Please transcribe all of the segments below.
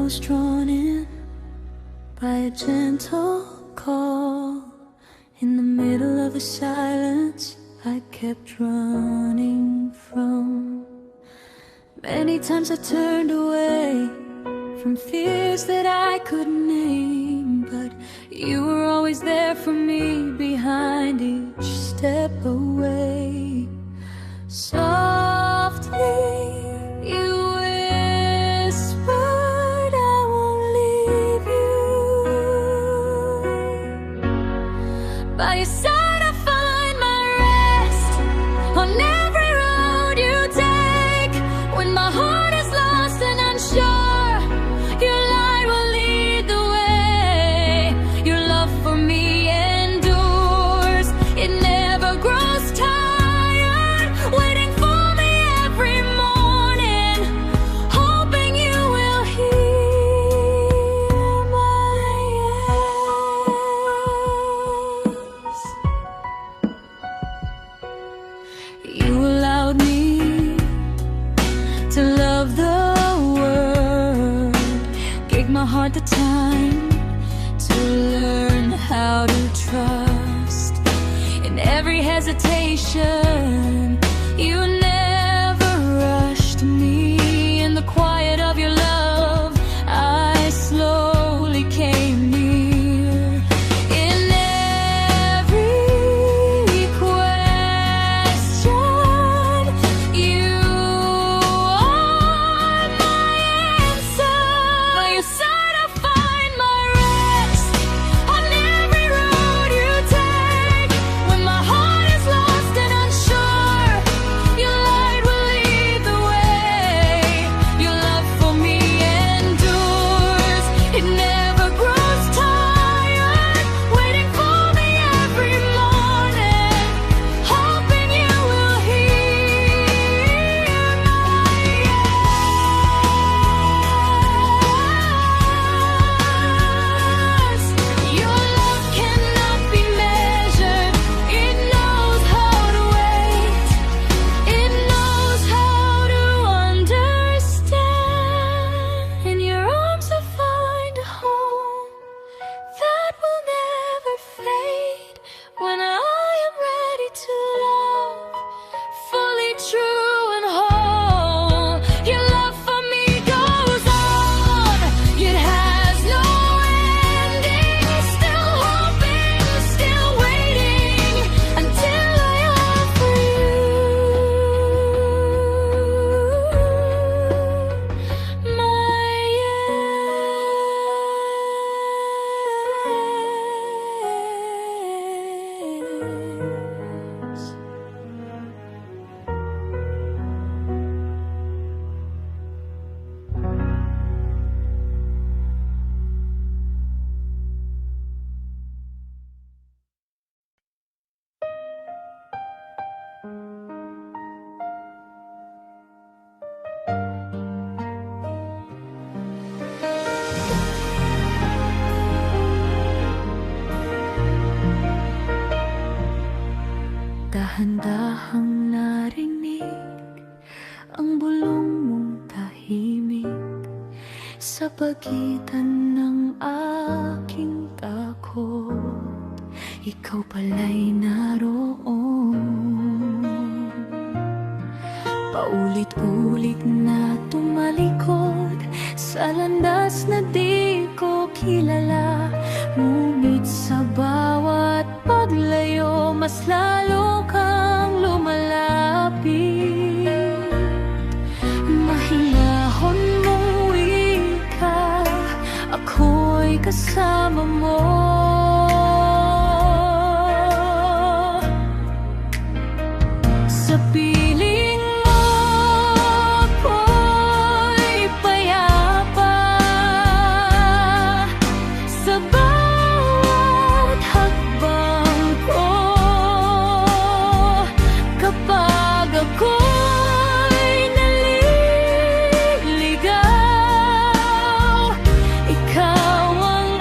was drawn in by a gentle call. In the middle of the silence I kept running from. Many times I turned away from fears that I couldn't name, but you were always there for me behind each step away. Softly you whispered, I won't leave you. By your side I find my rest on every road you take. When my heart is lost and unsure, your light will lead the way. Your love for me endures, it never grows tired, waiting for me every morning, hoping you will hear my yes. You allowed me to love the world, gave my heart the time to learn how to trust. In every hesitation, you never rushed me. In the quiet of your love, I slowly came near. In every question, you are my answer. By your side I find my rest on every road you take. When my heart is lost and unsure, your light will lead the way. Your love for me endures, it never grows tired, waiting for me every morning, hoping you will hear my yes. Your love cannot be measured, it knows how to wait, it knows how to understand. In your arms I find a home that will never fade. When I am ready to love, fully true and whole, your love for me goes on, it has no ending. Still hoping, still waiting, until I offer you my yes. Dahan-dahang narinig ang bulong mong tahimik sa pagitan ng aking takot. Ikaw pala'y naroon, paulit-ulit na tumalikod sa landas na di ko kilala. Ngunit sa bawat paglayo, mas lalo kang lumalapit. Mahinahon mong wika, ako'y kasama mo. Sa piling mo ako'y payapa, sa bawat hakbang ko. Kapag ako'y naliligaw, ikaw ang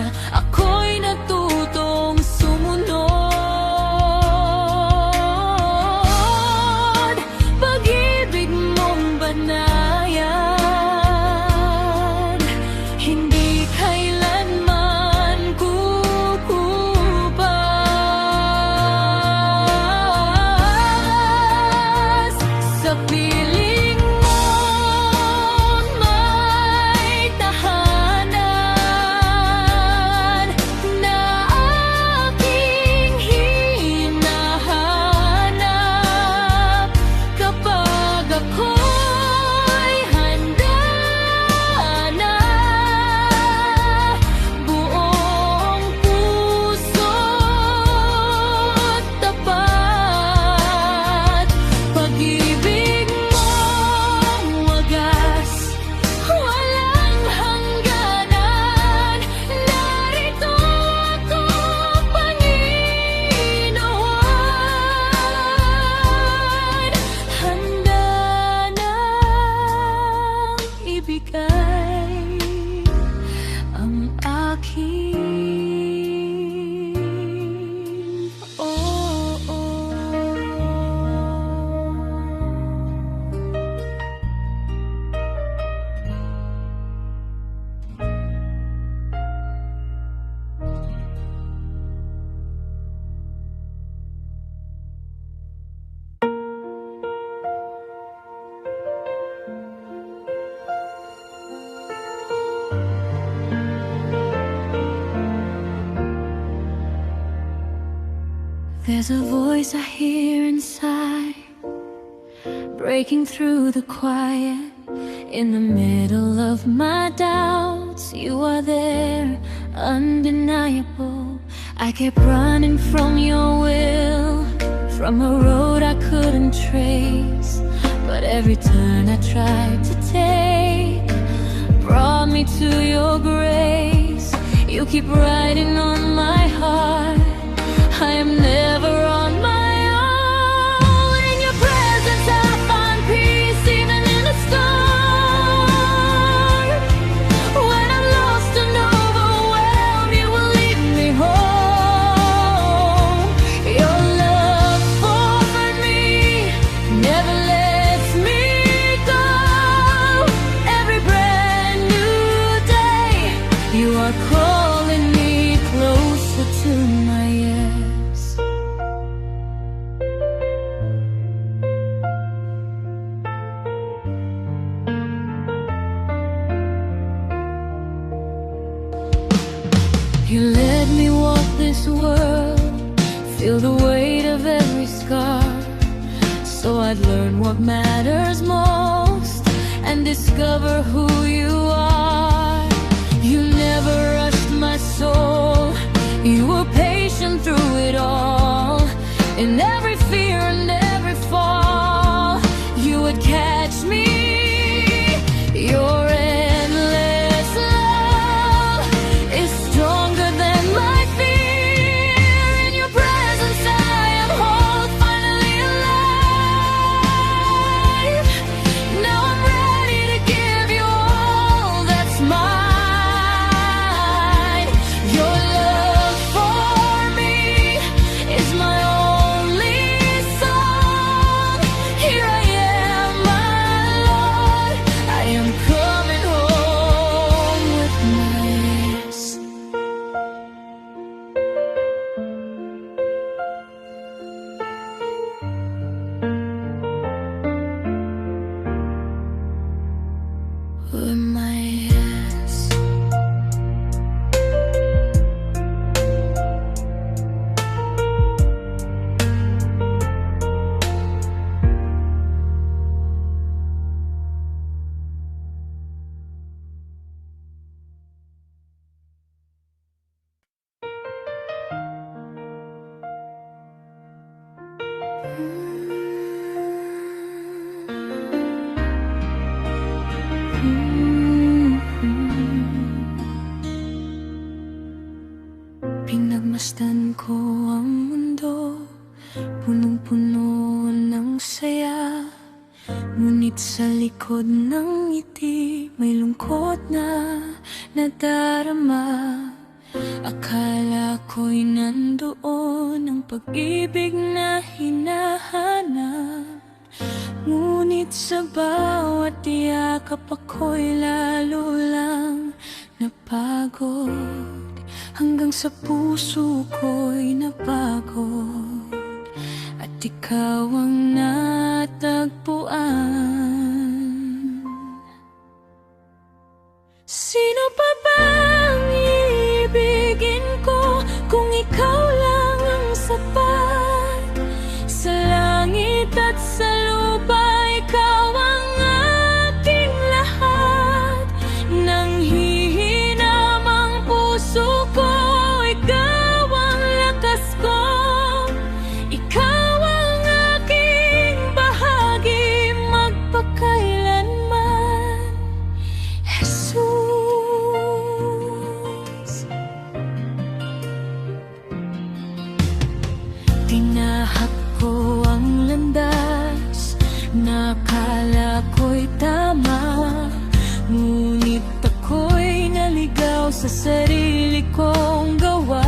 kanya ako'y natutong sumunod. Pag-ibig mong banayan, hindi kailanman kukupas. Sa piling mo may tahanan na aking hinahanap. Kapag ako'y handa na, buong puso't tapat, pag-ibig mong wagas, walang hangganan. Narito ako, Panginoon, handa nang ibigay ang aking oo. There's a voice I hear inside, breaking through the quiet. In the middle of my doubts, you are there, undeniable. I kept running from your will, from a road I couldn't trace. But every turn I tried to take brought me to your grace. You keep writing on my heart, I am never on my own. In your presence I find peace, even in the storm. When I'm lost and overwhelmed, you will lead me home. Your love for me never lets me go. Every brand new day, you are calling me closer to my yes. You let me walk this world, feel the weight of every scar, so I'd learn what matters most and discover who you are. You never rushed my soul, you were patient through it all. In every fear and every fall, you would catch me. Your endless love is stronger than my fear. In your presence I am whole, finally alive. Now I'm ready to give you all that's mine. Your love for me is my only song. Here I am, my Lord, I am coming home with my yes. With my yes. Pinagmasdan ko ang mundo, punong-puno ng saya. Ngunit sa likod ng ngiti, may lungkot na nadarama. Akala ko'y nandoon ang pag-ibig na hinahanap, ngunit sa bawat yakap ako'y lalo lang napagod, hanggang sa puso ko'y napagod, at ikaw ang natagpuan. Sino pa bang iibigin ko kung ikaw lang ang sapat? Sa langit at sa lupa, ikaw ang aking lahat. Nang hihinam ang puso ko, ikaw ang lakas ko. Ikaw ang aking bahagi magpakailanman, Jesus. Tinahak ko ang landas, nakala ko'y tama, ngunit ako'y naligaw sa sarili kong gawa.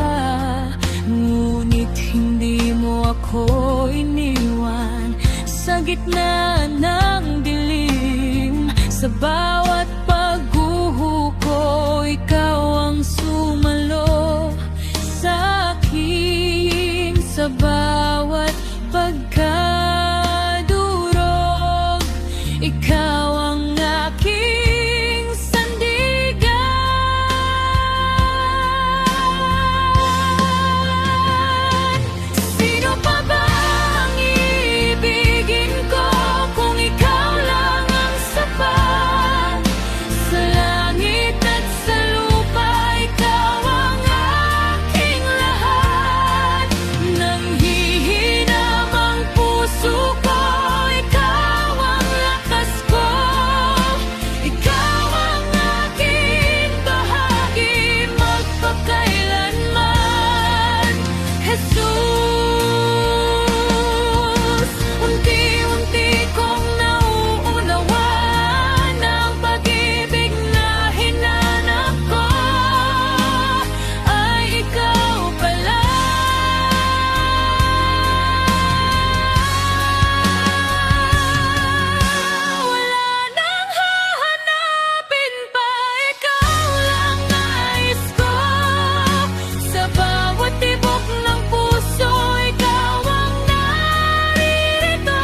Ngunit hindi mo ako iniwan sa gitna ng dilim. Sa bawat pagguho ko, ikaw ang sumalo sa akin. Sa bawat pagkadurog, ikaw ang aking sandigan. Sino pa ba ang iibigin ko kung ikaw lang ang sapat? Sa langit at sa lupa, ikaw ang aking lahat. Nang hihinam ang puso ko, ikaw ang lakas ko. Ikaw ang aking bahagi magpakailanman, Jesus. Unti-unti kong nauunawaan ang pag-ibig na hinanap ko ay ikaw pala. Wala nang hahanapin pa, ikaw lang nais ko. Sa bawat tibok ng puso, ikaw ang naririto.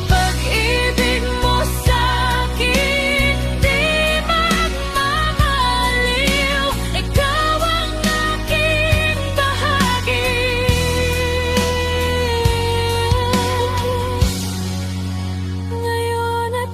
Pag-ibig mo sa'kin di magmamaliw. Ikaw ang aking bahagi. Ngayon at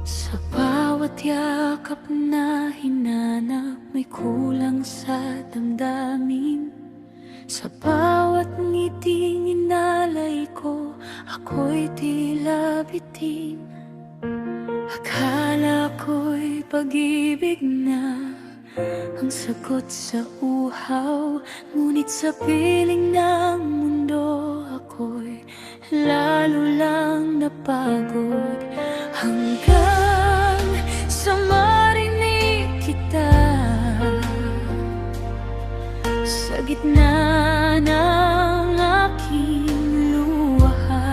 sa bawat yakap na hinanap, may kulang sa damdamin. Sa bawat ngiting inalay ko, ako'y tila bitin. Akala ko'y pag-ibig na ang sagot sa uhaw, ngunit sa piling ng mundo, ako'y lalo lang napagod, hanggang sa marinig kita sa gitna ng aking luha.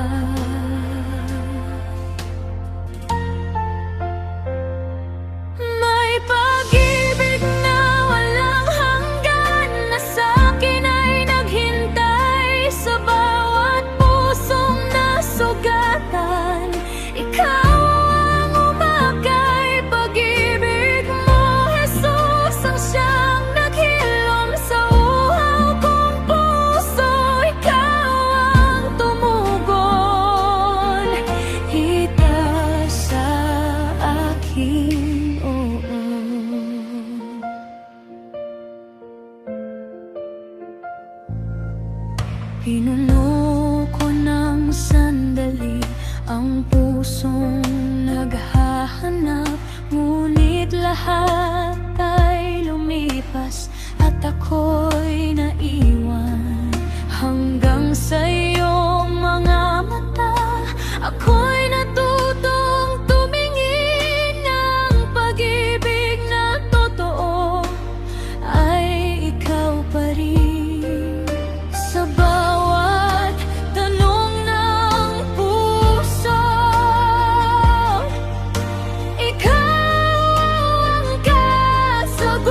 May pag-ibig na walang hanggan na sa'kin ay naghintay. Sa bawat pusong nasugatan, ikaw ang umakay. Pag-ibig mo, Jesus, ang siyang naghilom sa uhaw kong puso. Pinuno ko ng sandali ang pusong naghahanap, ngunit lahat ay lumipas at ako'y naiwan. Hanggang sa iyong mga mata, ako'y natutong tumingin ng pag-ibig na totoo ay ikaw pa rin. Sa bawat tanong ng puso, ikaw ang kasagutan.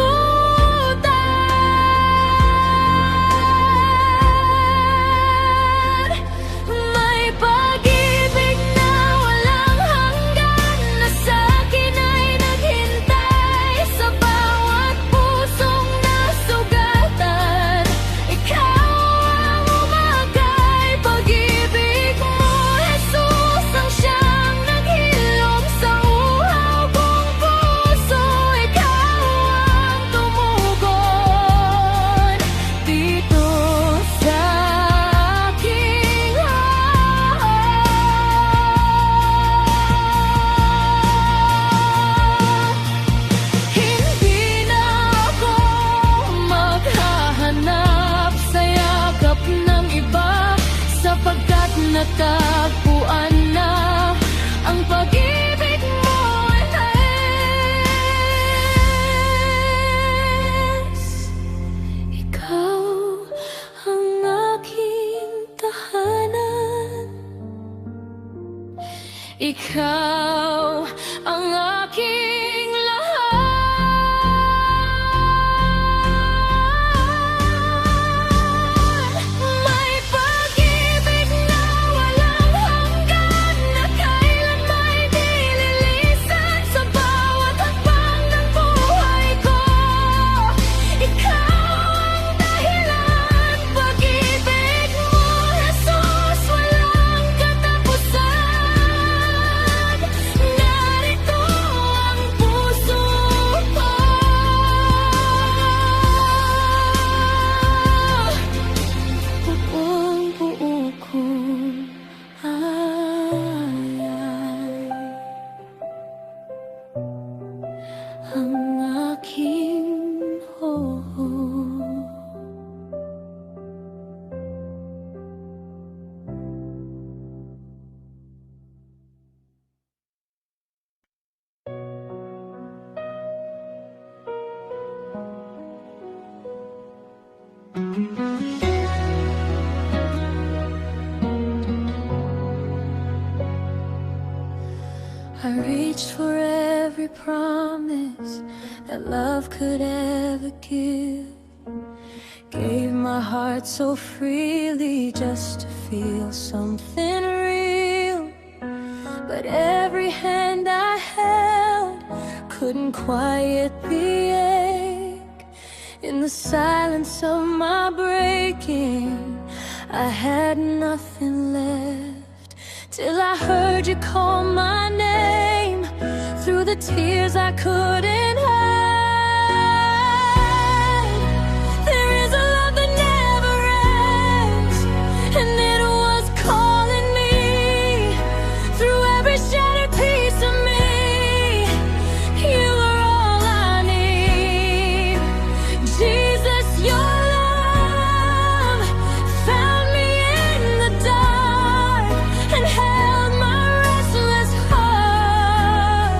May pag-ibig na walang hanggan na sa'kin ay naghintay. Sa bawat pusong nasugatan, ikaw ang umagay. Pag-ibig mo, Jesus, ang siyang naghilom sa uhaw kong puso. Ikaw ang tumugon dito sa aking Hindi na ako maghahanap sa yakap ng iba, sapagkat natagpuan na ang pag-ibig mo, Jesus. Ikaw ang aking tahanan, ikaw ang aking lahat. May pag-ibig na walang hanggan na kailan may nililisan. Sa bawat hakbang ng buhay ko, ikaw ang dahilan. Pag-ibig mo, Jesus, walang katapusan. Narito ang puso ko, buong-buo kong ang aking hoho. I reached for every promise that love could ever give. Gave my heart so freely just to feel something real. But every hand I held couldn't quiet the ache. In the silence of my breaking, I had nothing left, till I heard you call my name. Through the tears I couldn't hide. There is a love that never ends, and it was calling me. Through every shattered piece of me, you are all I need. Jesus, your love found me in the dark and held my restless heart.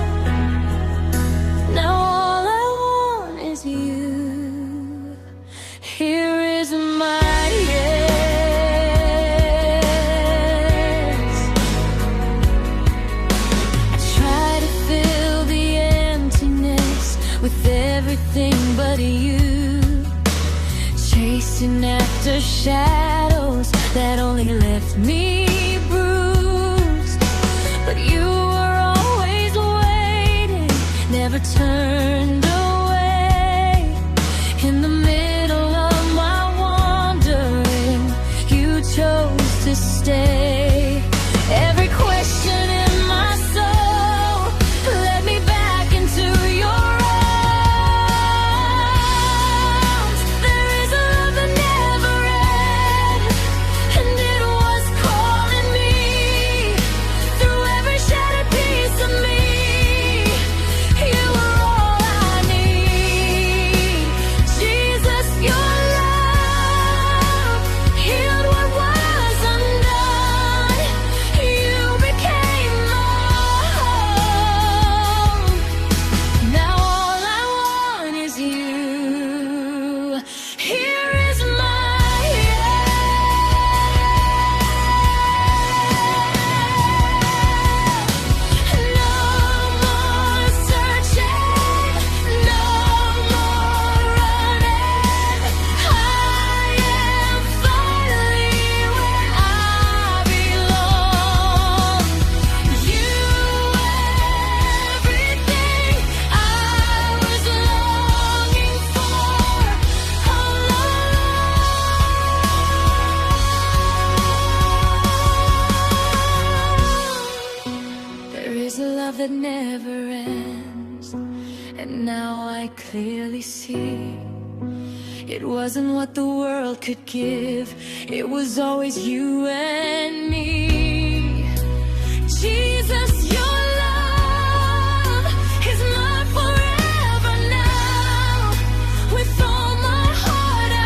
Now all I want is you. Here is my yes. I try to fill the emptiness with everything but you, chasing after shadows that only left me bruised. But you were always waiting, never turned away. In the middle of my wandering, you chose to stay. Every question in my soul led me back into your arms. There is a love that never ends, could clearly see it wasn't what the world could give, it was always you and me. Jesus, your love is mine forever now. With all my heart I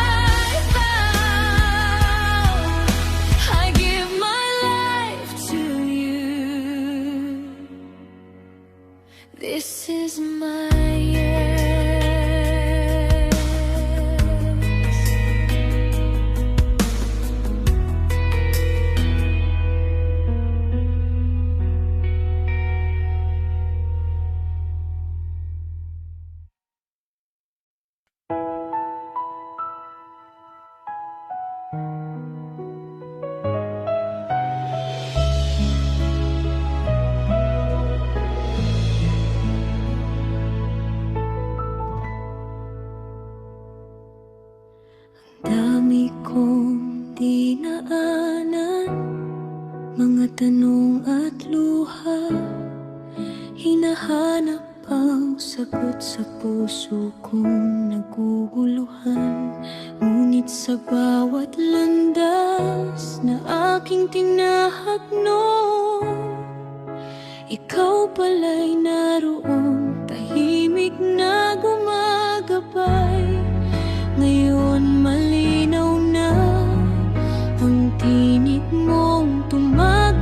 vow, I give my life to you. This is my yes. Dami kong dinaanan, mga tanong at luha, hinahanap ang sagot sa puso kong naguguluhan. Ngunit sa bawat landas na aking tinahakno, ikaw pala'y naroon, tahimik na gumagabay. Ngayon malinaw na ang tinig mong tumagaway.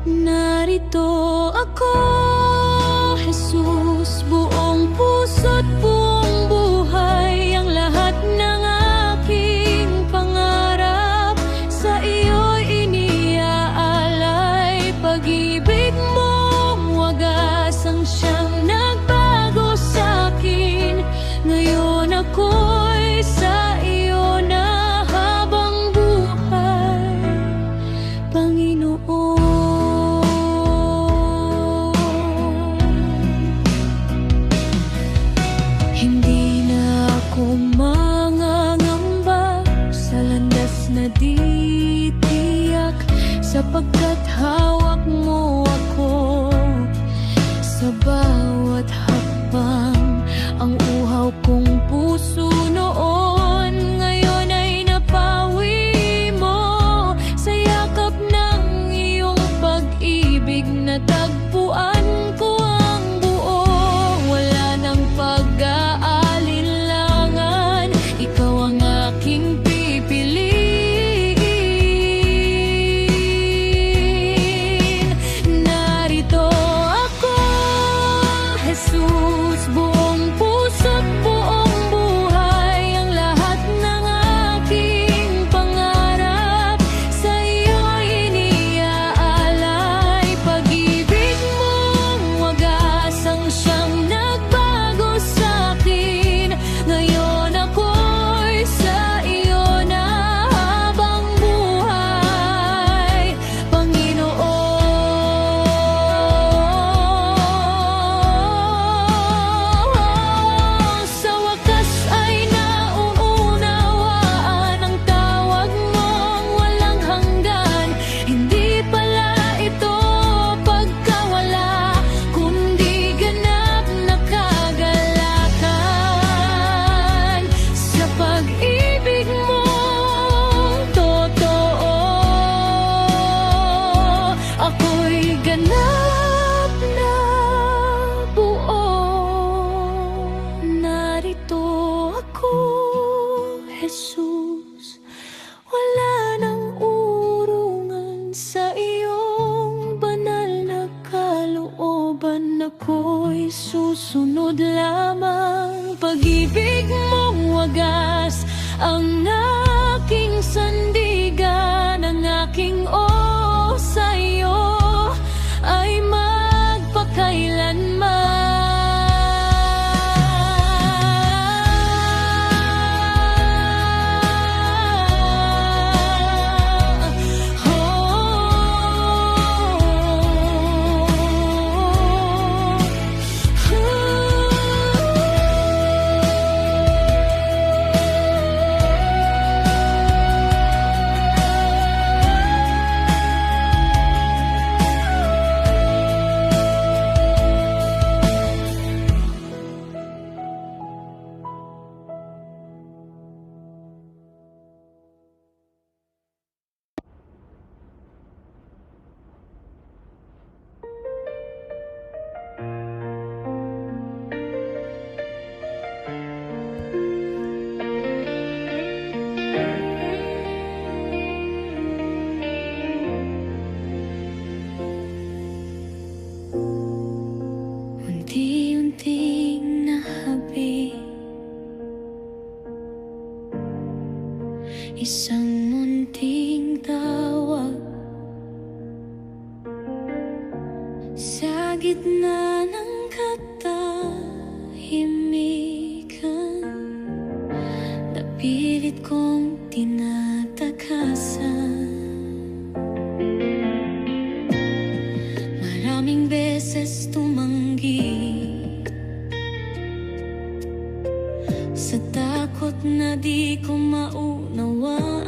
Narito ako, Jesus, buong puso't buong buhay. Ang lahat ng aking pangarap sa iyo'y iniaalay. Pag-ibig mong wagas ang siyang nagbago sa'kin. Ngayon ako'y sa iyo na habang buhay, Panginoon. Hindi na ako mangangamba sa landas na di tiyak, sapagkat hawak mo ako sa bawat hakbang. Ang uhaw kong puso noon, ngayon ay napawi mo sa yakap ng iyong pag-ibig. Natagpuan ko ang buo, wala nang pag-aalinlangan. Ikaw ang aking pipiliin. Narito ako, Jesus, buong puso't buong buhay. Ang lahat ng aking pangarap sa iyo'y iniaalay. Pag-ibig mong wagas ang siyang nagbago sa'kin. Ngayon ako'y sa iyo na habang buhay, Panginoon. Sa wakas ay nauunawaan ang tawag mong walang hanggan. Hindi pala ito pagkawala, kundi ganap na kagalakan. Sa pag-ibig mong totoo, ako'y ganap na buo. Narito ako, Jesus, wala nang urungan sa iyong banal na kalooban. Ako'y susunod lamang. Pag-ibig mong wagas ang aking sandigan. Ang aking sa iyo ay magpakailanman. isang munting tawag. Sa gitna ng katahimikan, napilit kong tinatakasan. Maraming beses tumanggi sa takot na di ko maunawaan.